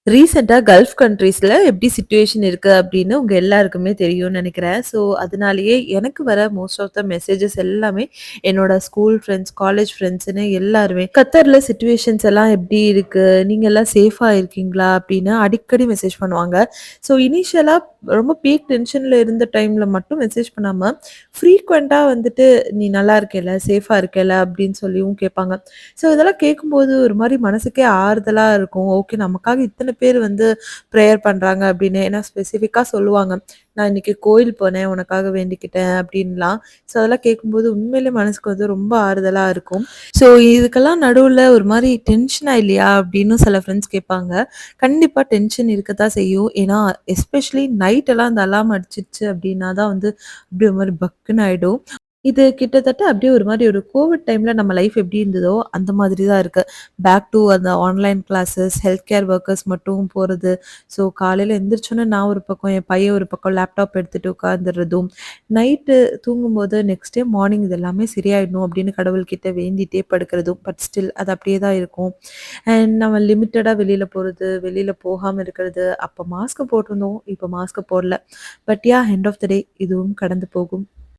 ரீசென்ட்டா கல்ஃப் கண்ட்ரீஸ்ல எப்படி சிச்சுவேஷன் இருக்கு அப்படின்னு உங்க எல்லாருக்குமே தெரியும்னு நெனைக்கிறேன். ஸோ, அதனாலேயே எனக்கு வர மோஸ்ட் ஆஃப் த மெசேஜஸ் எல்லாமே என்னோட ஸ்கூல் ஃப்ரெண்ட்ஸ், காலேஜ் ஃப்ரெண்ட்ஸ்ன்னு எல்லாருமே கத்தர்ல சிச்சுவேஷன்ஸ் எல்லாம் எப்படி இருக்கு? நீங்க எல்லாம் சேஃபா இருக்கீங்களா? அப்படின்னு அடிக்கடி மெசேஜ் பண்ணுவாங்க. ஸோ, இனிஷியலா ரொம்ப பீக் டென்ஷன்ல இருந்த டைம்ல மட்டும் மெசேஜ் பண்ணாம, ஃப்ரீக்வென்ட்டா வந்துட்டு "நீ நல்லா இருக்கேல்ல? சேஃபா இருக்கேல்ல?" அப்படின்னு சொல்லியும் கேட்பாங்க. ஸோ, இதெல்லாம் கேட்கும்போது ஒரு மாரி மனசுக்கே ஆறுதலா இருக்கும். ஓகே நமக்காக இத்தன பேர் வந்து ப்ரேயர் பண்றாங்க அப்படின்னு. ஏன்னா ஸ்பெசிஃபிக்கா சொல்லுவாங்க. "நான் இன்னைக்கு கோயில் போனேன், உனக்காக வேண்டிக்கிட்டேன்" அப்படின்லாம். ஸோ, அதெல்லாம் கேட்கும்போது உண்மையிலே மனசுக்கு வந்து ரொம்ப ஆறுதலா இருக்கும். ஸோ, இதுக்கெல்லாம் நடுவுல ஒரு மாரி டென்ஷனா இல்லையா? அப்படின்னு சில ஃப்ரெண்ட்ஸ் கேட்பாங்க. கண்டிப்பா டென்ஷன் இருக்கத்தான் செய்யும். ஏன்னா எஸ்பெஷலி நைட் எல்லாம் அந்த அலார்ம் அடிச்சிருச்சு அப்படின்னா தான் வந்து அப்படியே ஒரு மாரி பக்குன்னு ஆயிடும். இது கிட்டத்தட்ட அப்படியே ஒரு மாரி ஒரு கோவிட் டைம்ல நம்ம லைஃப் எப்படி இருந்ததோ, அந்த மாதிரி தான் இருக்கு. பேக் டூ அந்த online classes, health care workers மட்டும் போறது. ஸோ காலையில எந்திரிச்சோனே நான் ஒரு பக்கம், என் பையன் ஒரு பக்கம் லேப்டாப் எடுத்துட்டு உட்காந்துர்றதும், நைட்டு தூங்கும்போது நெக்ஸ்ட் டே மார்னிங் இது எல்லாமே சரியாயிடணும் அப்படின்னு கடவுள்கிட்ட வேண்டிட்டே படுக்கிறதும். பட் ஸ்டில் அது அப்படியே தான் இருக்கும். அண்ட் நம்ம லிமிட்டடா வெளியில போறது, வெளியில போகாம இருக்கிறது. அப்ப மாஸ்க் போட்டிருந்தோம். இப்ப மாஸ்க் போடல. பட் எண்ட் ஆஃப் த டே இதுவும் கடந்து போகும்.